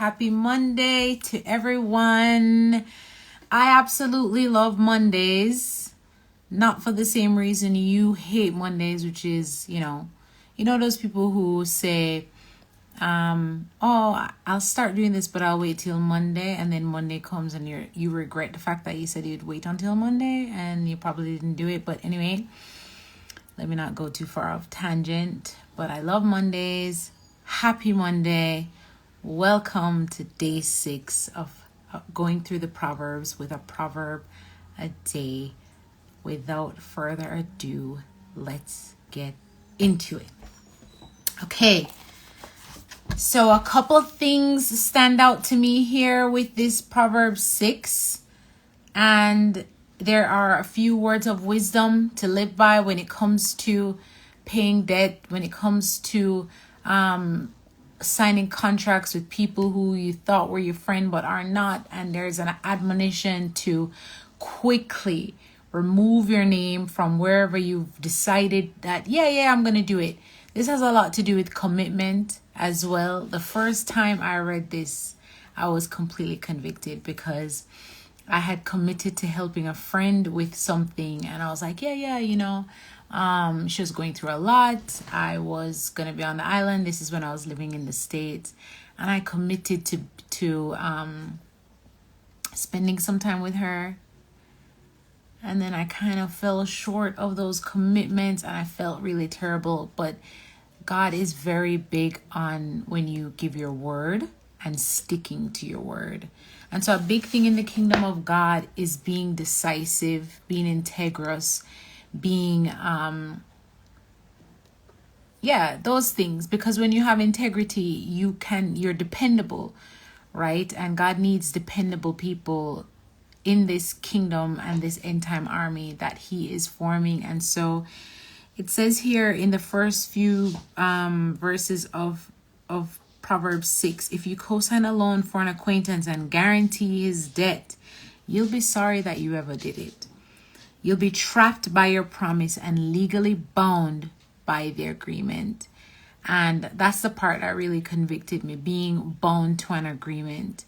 Happy Monday to everyone. I absolutely love Mondays. Not for the same reason you hate Mondays, which is, you know those people who say, oh, I'll start doing this, but I'll wait till Monday, and then Monday comes and you regret the fact that you said you'd wait until Monday and you probably didn't do it. But anyway, let me not go too far off tangent, but I love Mondays. Happy Monday. Welcome to day 6 of going through the Proverbs with a proverb a day. Without further ado, let's get into it. Okay. So a couple of things stand out to me here with this Proverbs 6. And there are a few words of wisdom to live by when it comes to paying debt, when it comes to signing contracts with people who you thought were your friend but are not. And there's an admonition to quickly remove your name from wherever you've decided that, I'm going to do it. This has a lot to do with commitment as well. The first time I read this, I was completely convicted because I had committed to helping a friend with something, and I was like, she was going through a lot. I was going to be on the island. This is when I was living in the States, and I committed to spending some time with her. And then I kind of fell short of those commitments, and I felt really terrible. But God is very big on when you give your word and sticking to your word. And so a big thing in the kingdom of God is being decisive, being integrous, being, those things. Because when you have integrity, you're dependable, right? And God needs dependable people in this kingdom and this end time army that he is forming. And so it says here in the first few verses of Proverbs 6, if you co-sign a loan for an acquaintance and guarantee his debt, you'll be sorry that you ever did it. You'll be trapped by your promise and legally bound by the agreement. And that's the part that really convicted me, being bound to an agreement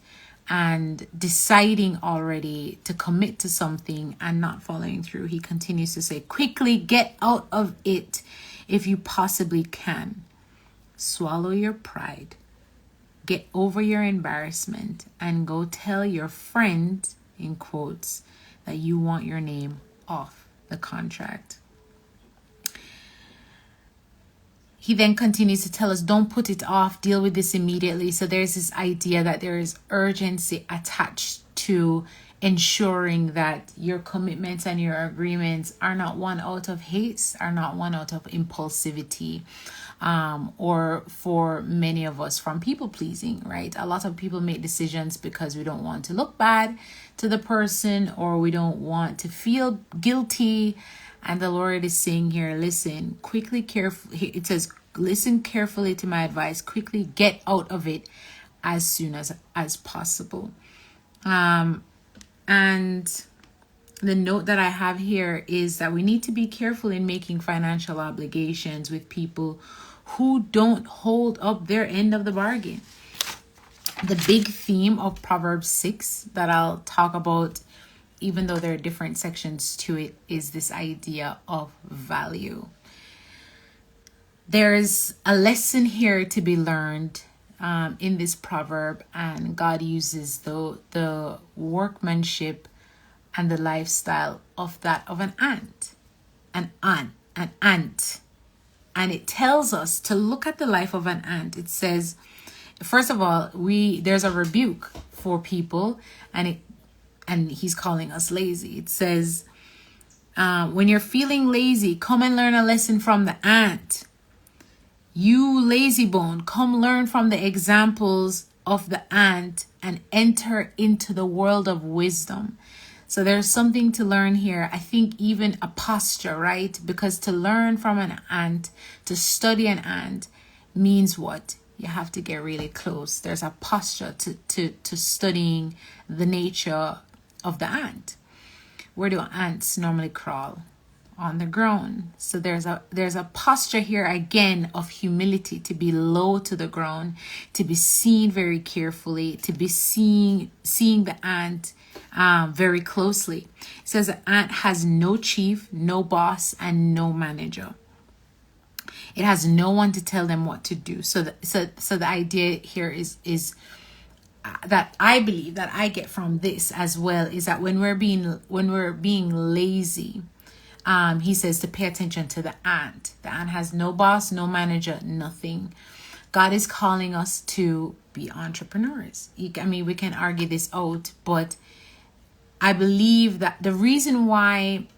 and deciding already to commit to something and not following through. He continues to say, quickly get out of it if you possibly can. Swallow your pride. Get over your embarrassment and go tell your friend, in quotes, that you want your name off the contract. He then continues to tell us, don't put it off, deal with this immediately. So there's this idea that there is urgency attached to ensuring that your commitments and your agreements are not one out of haste, are not one out of impulsivity, or for many of us from people pleasing, right? A lot of people make decisions because we don't want to look bad to the person, or we don't want to feel guilty. And the Lord is saying here, listen, it says, listen carefully to my advice, quickly get out of it as soon as possible. And the note that I have here is that we need to be careful in making financial obligations with people who don't hold up their end of the bargain. The big theme of Proverbs 6 that I'll talk about, even though there are different sections to it, is this idea of value. There's a lesson here to be learned in this proverb, and God uses the workmanship and the lifestyle of an ant. An ant. And it tells us to look at the life of an ant. It says, first of all, there's a rebuke for people, and he's calling us lazy. It says, when you're feeling lazy, come and learn a lesson from the ant. You lazy bone, come learn from the examples of the ant and enter into the world of wisdom. So there's something to learn here. I think even a posture, right? Because to learn from an ant, to study an ant, means what? You have to get really close. There's a posture to studying the nature of the ant. Where do ants normally crawl? on the ground. So there's a posture here again of humility, to be low to the ground, to be seen very carefully, to be seeing the ant very closely. It says the ant has no chief, no boss, and no manager. It has no one to tell them what to do. So the idea here is that I believe that I get from this as well is that when we're being lazy, he says to pay attention to the ant. The ant has no boss, no manager, nothing. God is calling us to be entrepreneurs. I mean, we can argue this out, but I believe that the reason why,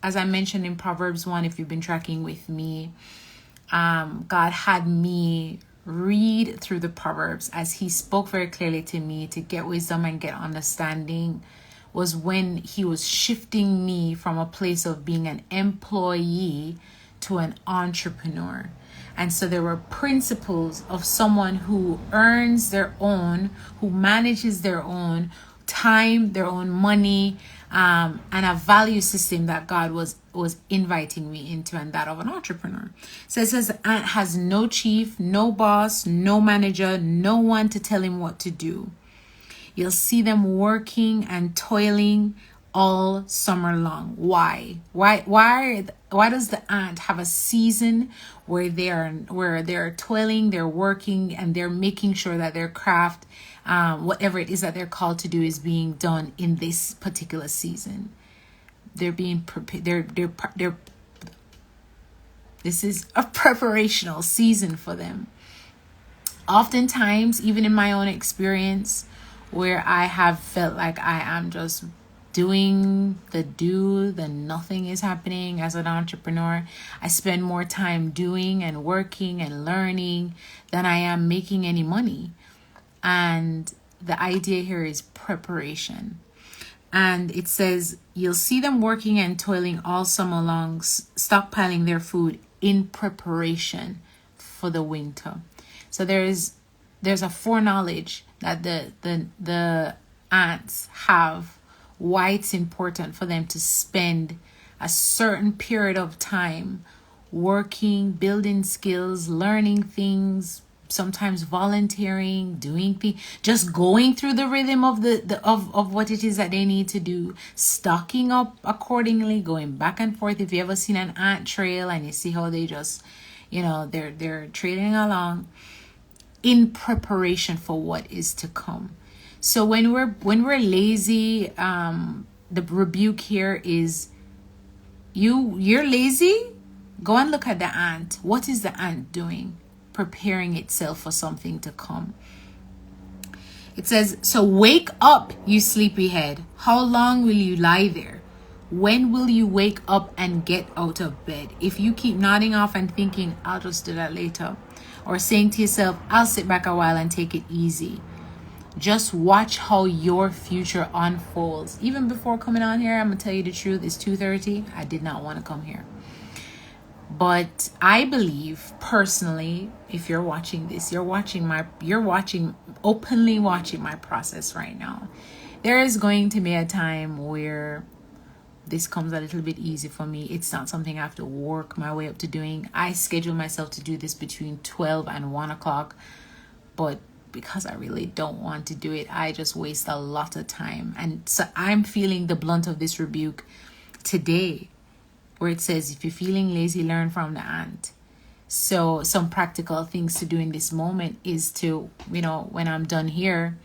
as I mentioned in Proverbs 1, if you've been tracking with me, God had me read through the Proverbs as he spoke very clearly to me to get wisdom and get understanding, was when he was shifting me from a place of being an employee to an entrepreneur. And so there were principles of someone who earns their own, who manages their own time, their own money, and a value system that God was inviting me into, and that of an entrepreneur. So it says the ant has no chief, no boss, no manager, no one to tell him what to do. You'll see them working and toiling all summer long. Why does the ant have a season where they're toiling, they're working, and they're making sure that their craft, whatever it is that they're called to do, is being done in this particular season? They're being prepared. This is a preparational season for them. Oftentimes, even in my own experience, where I have felt like I am just doing the nothing is happening as an entrepreneur, I spend more time doing and working and learning than I am making any money. And the idea here is preparation. And it says, you'll see them working and toiling all summer long, stockpiling their food in preparation for the winter. So there's a foreknowledge that the ants have, why it's important for them to spend a certain period of time working, building skills, learning things, sometimes volunteering, doing things, just going through the rhythm of of what it is that they need to do, stocking up accordingly, going back and forth. If you ever seen an ant trail and you see how they just, they're trailing along in preparation for what is to come. So when we're lazy, the rebuke here is, you're lazy. Go and look at the ant. What is the ant doing? Preparing itself for something to come. It says, so wake up, you sleepyhead. How long will you lie there? When will you wake up and get out of bed? If you keep nodding off and thinking, I'll just do that later, or saying to yourself, I'll sit back a while and take it easy, just watch how your future unfolds. Even before coming on here, I'm gonna tell you the truth, it's 2:30. I did not want to come here. But I believe personally, if you're watching this, you're openly watching my process right now. There is going to be a time where this comes a little bit easy for me. It's not something I have to work my way up to doing. I schedule myself to do this between 12 and 1 o'clock. But because I really don't want to do it, I just waste a lot of time. And so I'm feeling the blunt of this rebuke today, where it says, if you're feeling lazy, learn from the ant. So some practical things to do in this moment is to, when I'm done here,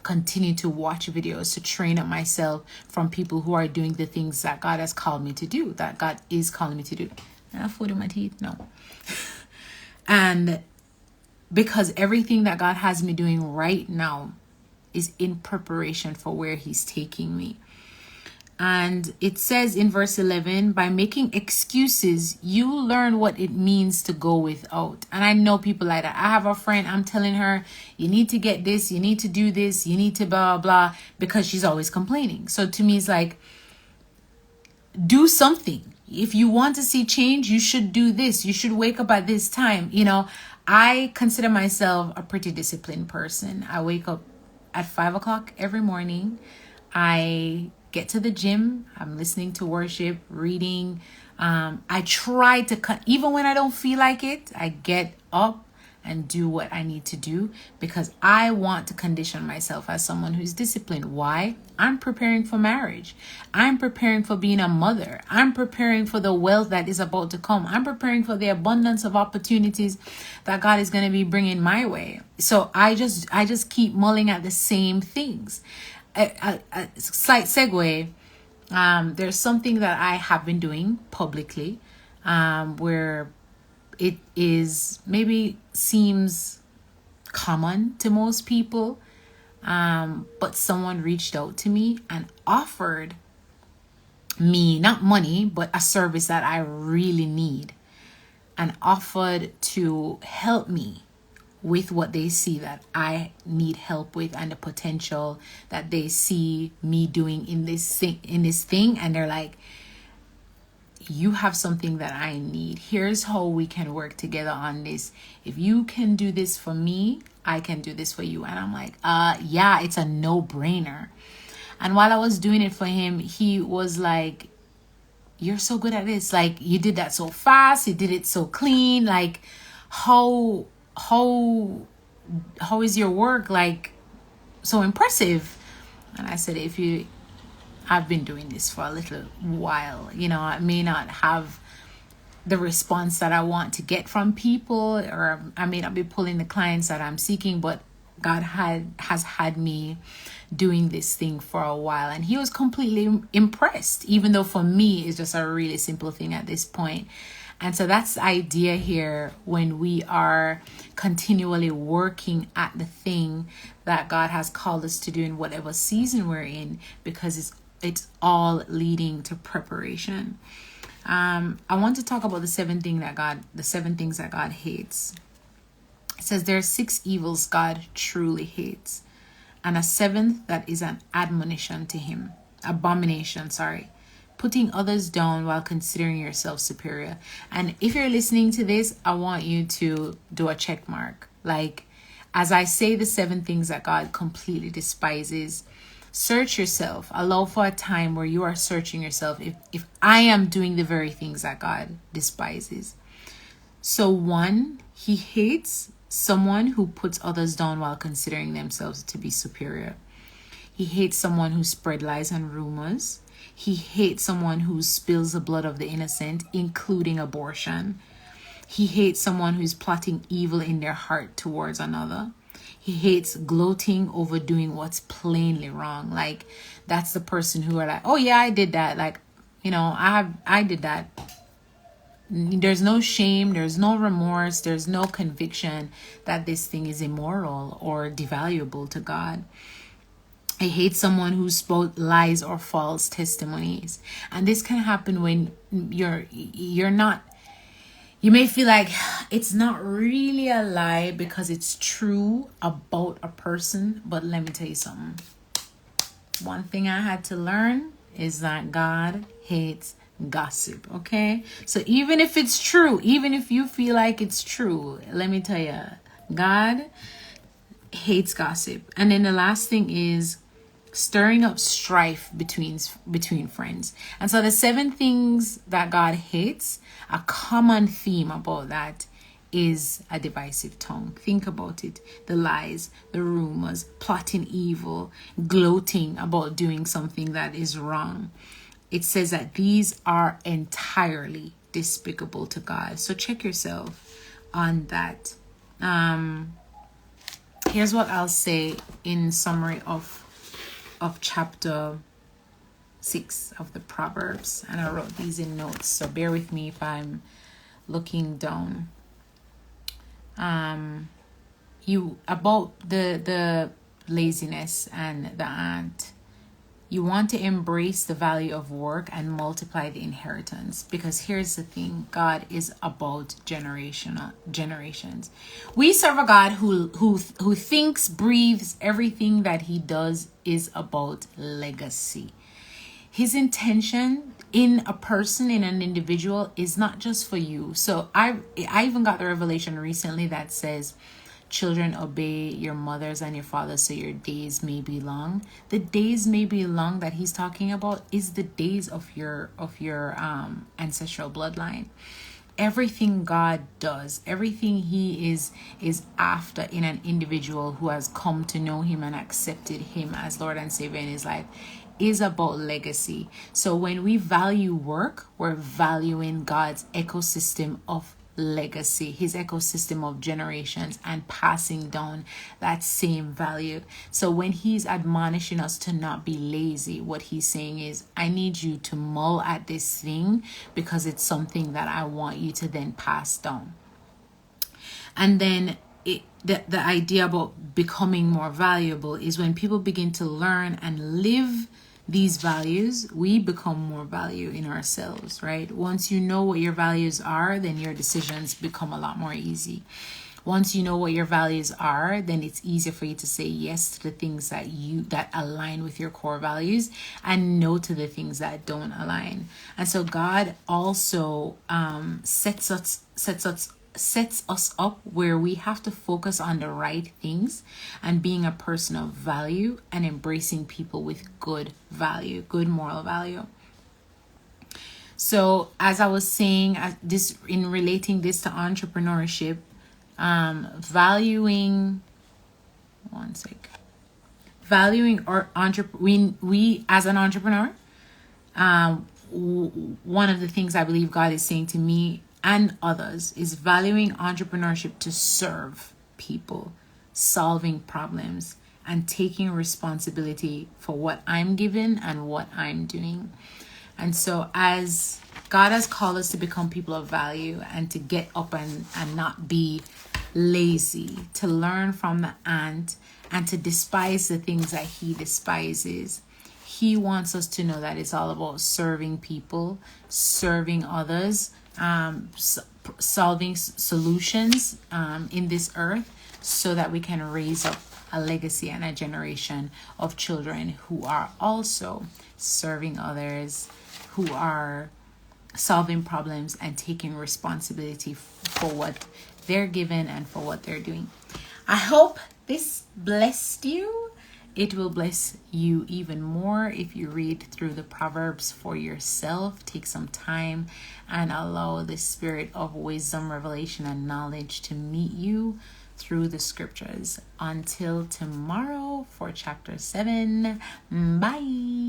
continue to watch videos to train up myself from people who are doing the things that God has called me to do, that God is calling me to do. I have food in my teeth? No. And because everything that God has me doing right now is in preparation for where he's taking me. And it says in verse 11, by making excuses, you learn what it means to go without. And I know people like that. I have a friend, I'm telling her, you need to get this, you need to do this, you need to blah, blah, because she's always complaining. So to me, it's like, do something. If you want to see change, you should do this. You should wake up at this time. I consider myself a pretty disciplined person. I wake up at 5 o'clock every morning. I get to the gym, I'm listening to worship, reading. I try to cut, even when I don't feel like it, I get up and do what I need to do because I want to condition myself as someone who's disciplined. Why? I'm preparing for marriage. I'm preparing for being a mother. I'm preparing for the wealth that is about to come. I'm preparing for the abundance of opportunities that God is going to be bringing my way. So I just keep mulling at the same things. A slight segue. There's something that I have been doing publicly, where it is maybe seems common to most people, but someone reached out to me and offered me not money but a service that I really need, and offered to help me with what they see that I need help with and the potential that they see me doing in this thing, and they're like, you have something that I need. Here's how we can work together on this. If you can do this for me, I can do this for you. And I'm like, yeah, it's a no-brainer. And while I was doing it for him, he was like, you're so good at this. Like, you did that so fast. You did it so clean. Like, how is your work like so impressive? And I said, I've been doing this for a little while. I may not have the response that I want to get from people, or I may not be pulling the clients that I'm seeking, but God has had me doing this thing for a while. And he was completely impressed, even though for me, it's just a really simple thing at this point. And so that's the idea here when we are continually working at the thing that God has called us to do in whatever season we're in, because it's all leading to preparation. I want to talk about the seven things that God hates. It says there are 6 evils God truly hates, and a 7th that is an abomination to him. Putting others down while considering yourself superior. And if you're listening to this, I want you to do a check mark. Like, as I say the 7 things that God completely despises, search yourself. Allow for a time where you are searching yourself if I am doing the very things that God despises. So 1, he hates someone who puts others down while considering themselves to be superior. He hates someone who spread lies and rumors. He hates someone who spills the blood of the innocent, including abortion. He hates someone who's plotting evil in their heart towards another. He hates gloating over doing what's plainly wrong. Like, that's the person who are like, oh yeah, I did that. Like, I did that. There's no shame. There's no remorse. There's no conviction that this thing is immoral or devaluable to God. I hate someone who spoke lies or false testimonies. And this can happen when you're not, you may feel like it's not really a lie because it's true about a person. But let me tell you something. One thing I had to learn is that God hates gossip. Okay? So even if it's true, even if you feel like it's true, let me tell you, God hates gossip. And then the last thing is stirring up strife between friends. And so the 7 things that God hates, a common theme about that is a divisive tongue. Think about it. The lies, the rumors, plotting evil, gloating about doing something that is wrong. It says that these are entirely despicable to God. So check yourself on that. Here's what I'll say in summary of chapter 6 of the Proverbs, and I wrote these in notes, so bear with me if I'm looking down. About the laziness and the ant, you want to embrace the value of work and multiply the inheritance, because here's the thing: God is about generations. We serve a God who thinks, breathes, everything that he does is about legacy. His intention in a person, in an individual, is not just for you. So I even got the revelation recently that says Children, obey your mothers and your fathers so your days may be long. The days may be long that he's talking about is the days of your ancestral bloodline. Everything God does, everything he is after in an individual who has come to know him and accepted him as Lord and Savior in his life is about legacy. So when we value work, we're valuing God's ecosystem of legacy, his ecosystem of generations, and passing down that same value. So when he's admonishing us to not be lazy, what he's saying is, I need you to mull at this thing because it's something that I want you to then pass down. And then the idea about becoming more valuable is when people begin to learn and live these values, we become more value in ourselves, right? Once you know what your values are, then your decisions become a lot more easy. Once you know what your values are, then it's easier for you to say yes to the things that align with your core values and no to the things that don't align. And so God also sets us up where we have to focus on the right things and being a person of value and embracing people with good value, good moral value. So as I was saying, in relating this to entrepreneurship, valuing or we as an entrepreneur, one of the things I believe God is saying to me and others is valuing entrepreneurship to serve people, solving problems, and taking responsibility for what I'm given and what I'm doing. And so as God has called us to become people of value and to get up and not be lazy, to learn from the ant and to despise the things that he despises, he wants us to know that it's all about serving people, serving others, solving solutions in this earth so that we can raise up a legacy and a generation of children who are also serving others, who are solving problems and taking responsibility for what they're given and for what they're doing. I hope this blessed you. It will bless you even more if you read through the Proverbs for yourself. Take some time and allow the spirit of wisdom, revelation, and knowledge to meet you through the scriptures. Until tomorrow for chapter 7. Bye.